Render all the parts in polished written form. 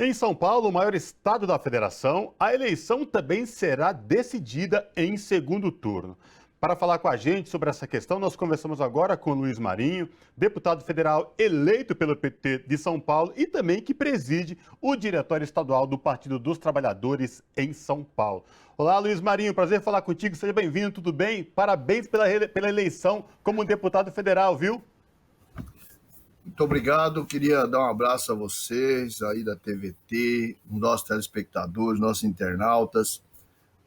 Em São Paulo, o maior estado da federação, a eleição também será decidida em segundo turno. Para falar com a gente sobre essa questão, nós conversamos agora com Luiz Marinho, deputado federal eleito pelo PT de São Paulo e também que preside o Diretório Estadual do Partido dos Trabalhadores em São Paulo. Olá, Luiz Marinho, prazer falar contigo, seja bem-vindo, tudo bem? Parabéns pela eleição como deputado federal, viu? Muito obrigado, queria dar um abraço a vocês aí da TVT, nossos telespectadores, nossos internautas,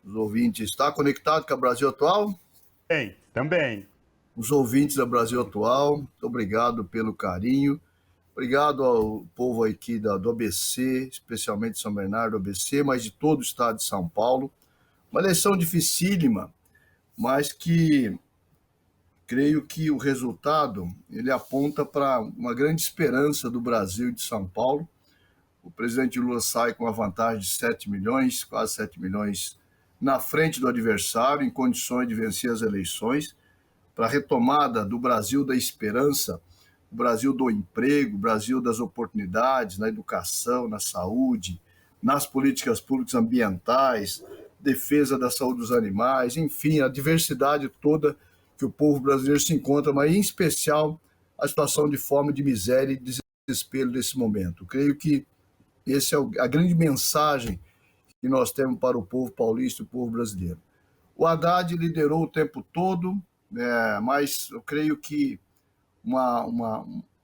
os ouvintes. Está conectado com a Brasil Atual? Bem, também. Os ouvintes da Brasil Atual, muito obrigado pelo carinho. Obrigado ao povo aqui do ABC, especialmente São Bernardo, ABC, mas de todo o estado de São Paulo. Uma eleição dificílima, mas que creio que o resultado ele aponta para uma grande esperança do Brasil e de São Paulo. O presidente Lula sai com a vantagem de 7 milhões, quase 7 milhões, na frente do adversário, em condições de vencer as eleições, para a retomada do Brasil da esperança, o Brasil do emprego, o Brasil das oportunidades na educação, na saúde, nas políticas públicas ambientais, defesa da saúde dos animais, enfim, a diversidade toda que o povo brasileiro se encontra, mas em especial a situação de fome, de miséria e de desespero desse momento. Creio que essa é a grande mensagem que nós temos para o povo paulista e o povo brasileiro. O Haddad liderou o tempo todo, mas eu creio que um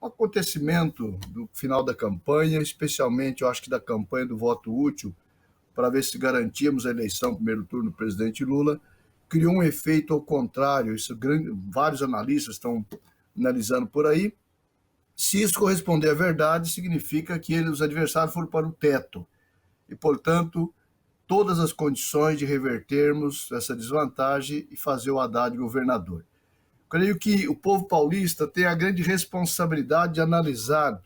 acontecimento do final da campanha, especialmente eu acho que da campanha do voto útil, para ver se garantíamos a eleição no primeiro turno do presidente Lula, criou um efeito ao contrário. Vários analistas estão analisando por aí. Se isso corresponder à verdade, significa que os adversários foram para o teto. E, portanto, todas as condições de revertermos essa desvantagem e fazer o Haddad governador. Creio que o povo paulista tem a grande responsabilidade de analisar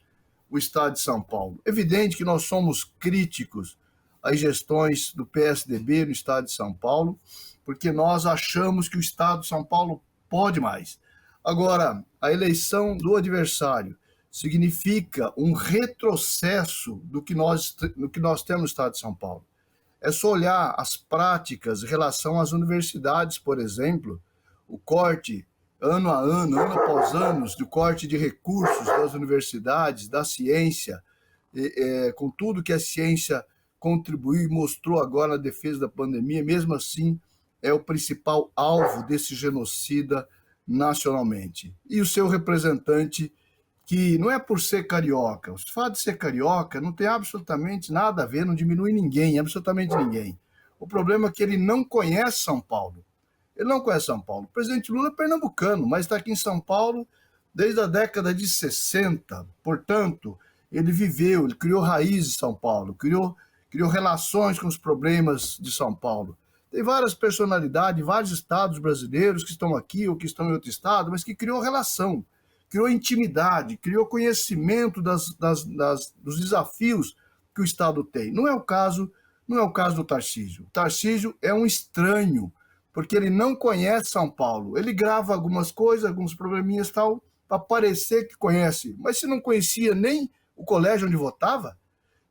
o estado de São Paulo. Evidente que nós somos críticos às gestões do PSDB no estado de São Paulo, porque nós achamos que o estado de São Paulo pode mais. Agora, a eleição do adversário significa um retrocesso do que nós temos no estado de São Paulo. É só olhar as práticas em relação às universidades, por exemplo, o corte ano a ano, ano após ano, do corte de recursos das universidades, da ciência, com tudo que a ciência contribuiu e mostrou agora na defesa da pandemia, mesmo assim é o principal alvo desse genocida nacionalmente. E o seu representante, que não é por ser carioca, o fato de ser carioca não tem absolutamente nada a ver, não diminui ninguém, absolutamente ninguém. O problema é que ele não conhece São Paulo. Ele não conhece São Paulo. O presidente Lula é pernambucano, mas está aqui em São Paulo desde a década de 60. Portanto, ele viveu, ele criou raízes em São Paulo, criou relações com os problemas de São Paulo. Tem várias personalidades, vários estados brasileiros que estão aqui ou que estão em outro estado, mas que criou relação, criou intimidade, criou conhecimento dos desafios que o estado tem. Não é o caso do Tarcísio. O Tarcísio é um estranho, porque ele não conhece São Paulo. Ele grava algumas coisas, alguns probleminhas tal, para parecer que conhece. Mas se não conhecia nem o colégio onde votava,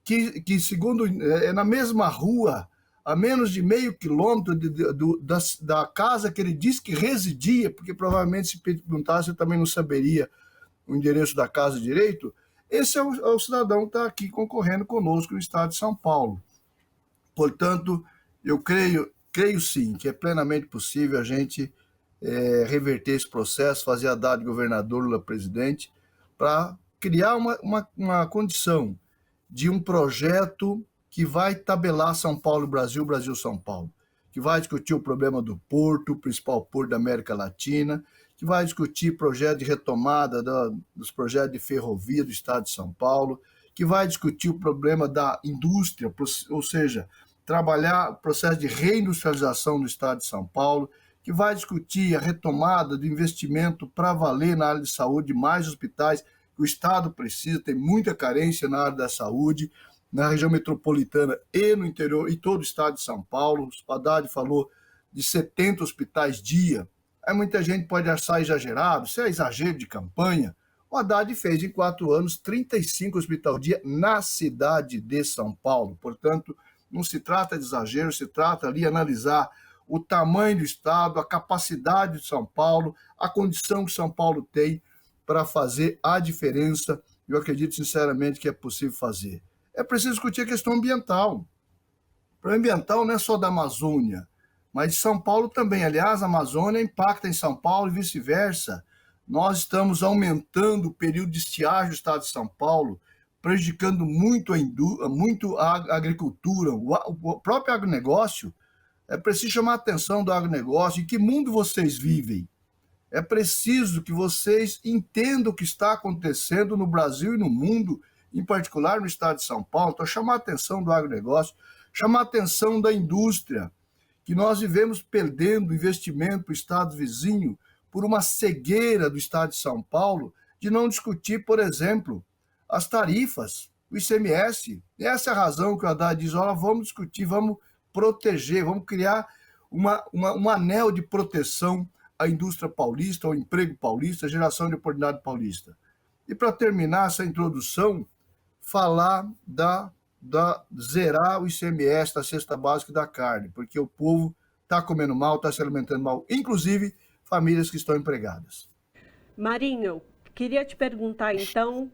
que segundo, é na mesma rua, a menos de meio quilômetro da casa que ele disse que residia, porque provavelmente se perguntasse eu também não saberia o endereço da casa direito, esse é o cidadão que está aqui concorrendo conosco no estado de São Paulo. Portanto, eu creio sim que é plenamente possível a gente reverter esse processo, fazer Haddad governador, Lula presidente, para criar uma condição de um projeto que vai tabelar São Paulo, Brasil, Brasil-São Paulo, que vai discutir o problema do porto, o principal porto da América Latina, que vai discutir projeto de retomada dos projetos de ferrovia do estado de São Paulo, que vai discutir o problema da indústria, ou seja, trabalhar o processo de reindustrialização do estado de São Paulo, que vai discutir a retomada do investimento para valer na área de saúde, mais hospitais, que o estado precisa, tem muita carência na área da saúde, na região metropolitana e no interior, e todo o estado de São Paulo. O Haddad falou de 70 hospitais dia. Aí muita gente pode achar exagerado, isso é exagero de campanha. O Haddad fez em 4 anos 35 hospital-dia na cidade de São Paulo. Portanto, não se trata de exagero, se trata ali de analisar o tamanho do Estado, a capacidade de São Paulo, a condição que São Paulo tem para fazer a diferença. Eu acredito sinceramente que é possível fazer. É preciso discutir a questão ambiental. O problema ambiental não é só da Amazônia, mas de São Paulo também. Aliás, a Amazônia impacta em São Paulo e vice-versa. Nós estamos aumentando o período de estiagem do estado de São Paulo, prejudicando muito a agricultura, o próprio agronegócio. É preciso chamar a atenção do agronegócio. Em que mundo vocês vivem? É preciso que vocês entendam o que está acontecendo no Brasil e no mundo, em particular no estado de São Paulo. Então, chamar a atenção do agronegócio, chamar a atenção da indústria, que nós vivemos perdendo investimento para o estado vizinho por uma cegueira do estado de São Paulo de não discutir, por exemplo, as tarifas, o ICMS. E essa é a razão que o Haddad diz, olha, vamos discutir, vamos proteger, vamos criar um anel de proteção à indústria paulista, ao emprego paulista, à geração de oportunidade paulista. E para terminar essa introdução, falar da zerar o ICMS da cesta básica da carne, porque o povo está comendo mal, está se alimentando mal, inclusive famílias que estão empregadas. Marinho, queria te perguntar então,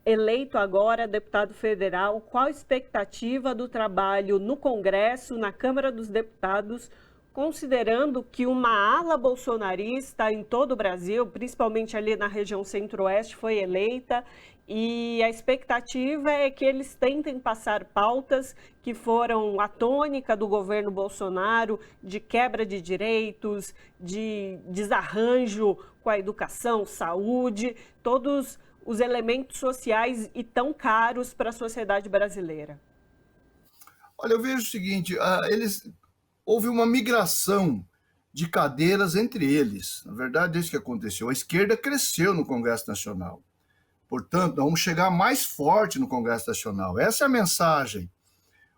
eleito agora deputado federal, qual a expectativa do trabalho no Congresso, na Câmara dos Deputados, considerando que uma ala bolsonarista em todo o Brasil, principalmente ali na região centro-oeste, foi eleita, e a expectativa é que eles tentem passar pautas que foram a tônica do governo Bolsonaro, de quebra de direitos, de desarranjo com a educação, saúde, todos os elementos sociais e tão caros para a sociedade brasileira. Olha, eu vejo o seguinte, houve uma migração de cadeiras entre eles. Na verdade, é isso que aconteceu. A esquerda cresceu no Congresso Nacional. Portanto, nós vamos chegar mais forte no Congresso Nacional. Essa é a mensagem.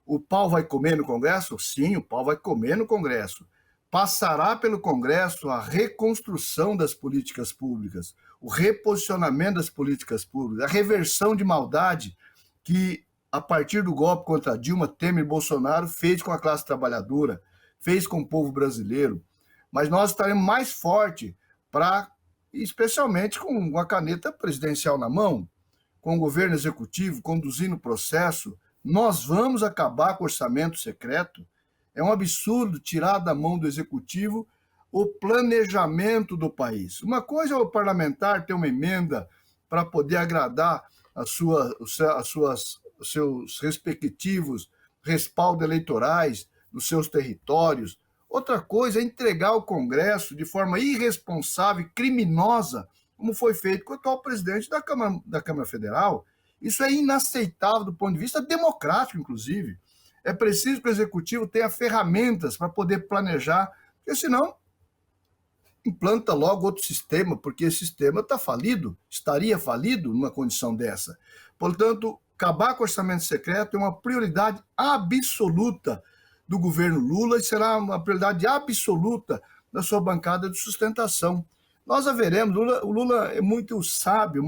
O pau vai comer no Congresso? Sim, o pau vai comer no Congresso. Passará pelo Congresso a reconstrução das políticas públicas, o reposicionamento das políticas públicas, a reversão de maldade que, a partir do golpe contra Dilma, Temer e Bolsonaro, fez com a classe trabalhadora, fez com o povo brasileiro. Mas nós estaremos mais fortes para, especialmente com a caneta presidencial na mão, com o governo executivo conduzindo o processo, nós vamos acabar com o orçamento secreto. É um absurdo tirar da mão do executivo o planejamento do país. Uma coisa é o parlamentar ter uma emenda para poder agradar os seus respectivos respaldos eleitorais dos seus territórios. Outra coisa é entregar ao Congresso de forma irresponsável e criminosa, como foi feito com o atual presidente da Câmara Federal. Isso é inaceitável do ponto de vista democrático, inclusive. É preciso que o Executivo tenha ferramentas para poder planejar, porque senão implanta logo outro sistema, porque esse sistema está falido, estaria falido numa condição dessa. Portanto, acabar com o orçamento secreto é uma prioridade absoluta do governo Lula e será uma prioridade absoluta da sua bancada de sustentação. Nós haveremos, o Lula é muito sábio,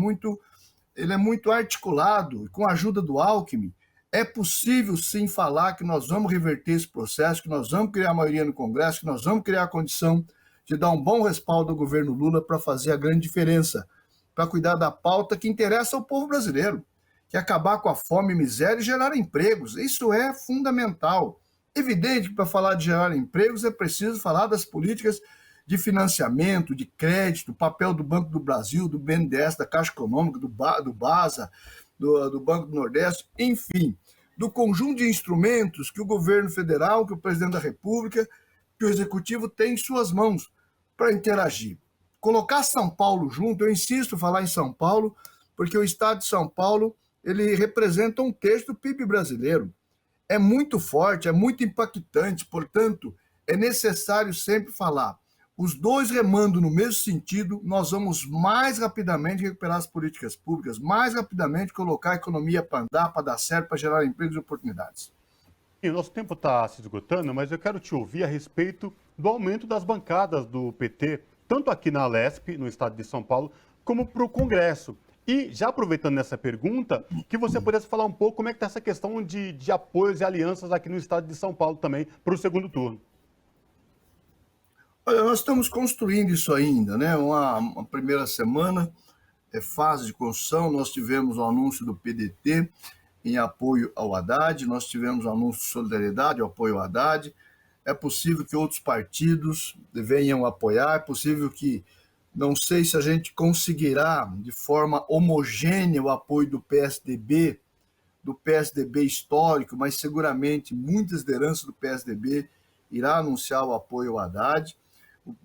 ele é muito articulado, com a ajuda do Alckmin, é possível sim falar que nós vamos reverter esse processo, que nós vamos criar a maioria no Congresso, que nós vamos criar a condição de dar um bom respaldo ao governo Lula para fazer a grande diferença, para cuidar da pauta que interessa ao povo brasileiro, que é acabar com a fome e miséria e gerar empregos. Isso é fundamental. Evidente que para falar de gerar empregos é preciso falar das políticas de financiamento, de crédito, o papel do Banco do Brasil, do BNDES, da Caixa Econômica, do BASA, do Banco do Nordeste, enfim, do conjunto de instrumentos que o governo federal, que o presidente da República, que o Executivo tem em suas mãos para interagir. Colocar São Paulo junto, eu insisto em falar em São Paulo, porque o estado de São Paulo, ele representa 1/3 do PIB brasileiro. É muito forte, é muito impactante, portanto, é necessário sempre falar. Os dois remando no mesmo sentido, nós vamos mais rapidamente recuperar as políticas públicas, mais rapidamente colocar a economia para andar, para dar certo, para gerar empregos e oportunidades. E o nosso tempo está se esgotando, mas eu quero te ouvir a respeito do aumento das bancadas do PT, tanto aqui na Alesp, no estado de São Paulo, como para o Congresso. E já aproveitando nessa pergunta, que você pudesse falar um pouco como é que está essa questão de apoios e alianças aqui no estado de São Paulo também para o segundo turno. Olha, nós estamos construindo isso ainda, né? Uma primeira semana é fase de construção. Nós tivemos o anúncio do PDT em apoio ao Haddad, nós tivemos o anúncio de solidariedade, o apoio ao Haddad. É possível que outros partidos venham apoiar, é possível que, não sei se a gente conseguirá de forma homogênea o apoio do PSDB histórico, mas seguramente muitas lideranças do PSDB irá anunciar o apoio ao Haddad.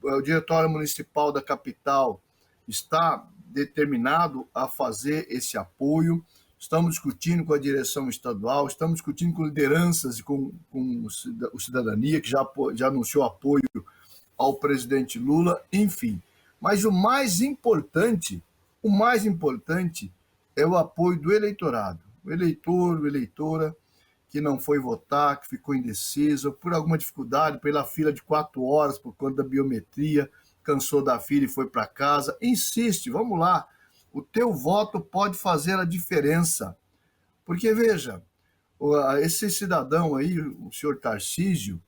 O Diretório Municipal da capital está determinado a fazer esse apoio. Estamos discutindo com a direção estadual, estamos discutindo com lideranças e com o Cidadania, que já anunciou apoio ao presidente Lula, enfim. Mas o mais importante é o apoio do eleitorado. O eleitor, a eleitora que não foi votar, que ficou indeciso, por alguma dificuldade, pela fila de 4 horas por conta da biometria, cansou da fila e foi para casa. Insiste, vamos lá. O teu voto pode fazer a diferença. Porque, veja, esse cidadão aí, o senhor Tarcísio,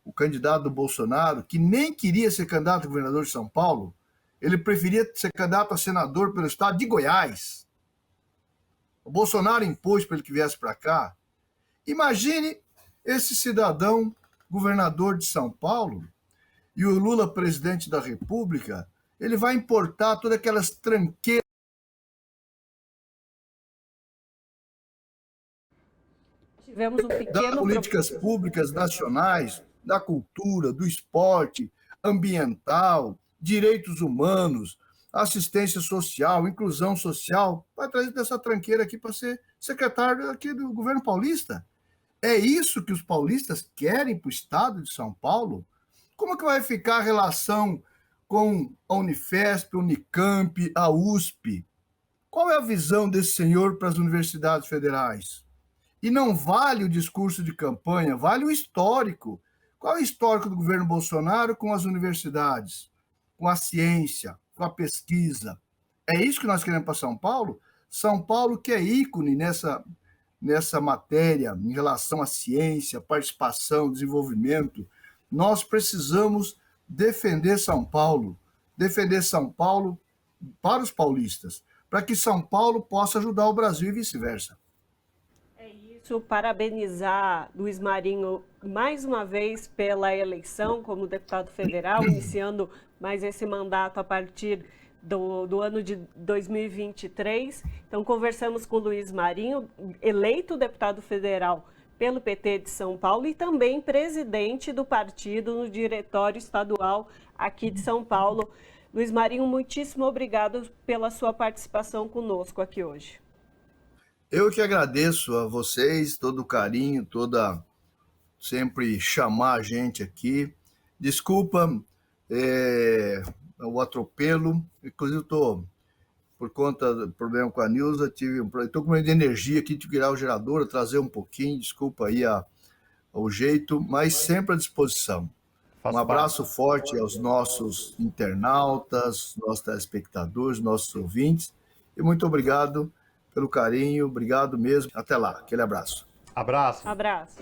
o candidato do Bolsonaro, que nem queria ser candidato a governador de São Paulo, ele preferia ser candidato a senador pelo estado de Goiás. O Bolsonaro impôs para ele que viesse para cá. Imagine esse cidadão governador de São Paulo e o Lula presidente da República, ele vai importar todas aquelas tranqueiras Tivemos um pequeno das políticas públicas nacionais, da cultura, do esporte, ambiental, direitos humanos, assistência social, inclusão social, vai trazer dessa tranqueira aqui para ser secretário aqui do governo paulista. É isso que os paulistas querem para o estado de São Paulo? Como que vai ficar a relação com a Unifesp, a Unicamp, a USP? Qual é a visão desse senhor para as universidades federais? E não vale o discurso de campanha, vale o histórico. Qual é o histórico do governo Bolsonaro com as universidades, com a ciência, com a pesquisa? É isso que nós queremos para São Paulo? São Paulo que é ícone nessa matéria, em relação à ciência, participação, desenvolvimento. Nós precisamos defender São Paulo para os paulistas, para que São Paulo possa ajudar o Brasil e vice-versa. Parabenizar Luiz Marinho mais uma vez pela eleição como deputado federal, iniciando mais esse mandato a partir do ano de 2023. Então, conversamos com o Luiz Marinho, eleito deputado federal pelo PT de São Paulo e também presidente do partido no diretório estadual aqui de São Paulo. Luiz Marinho, muitíssimo obrigado pela sua participação conosco aqui hoje. Eu que agradeço a vocês, todo o carinho, sempre chamar a gente aqui. Desculpa o atropelo, inclusive por conta do problema com a Nilza, estou com problema de energia aqui, tive que virar o gerador, trazer um pouquinho, desculpa aí o jeito, mas sempre à disposição. Um abraço forte aos nossos internautas, nossos telespectadores, nossos ouvintes, e muito obrigado pelo carinho, obrigado mesmo. Até lá, aquele abraço. Abraço. Abraço.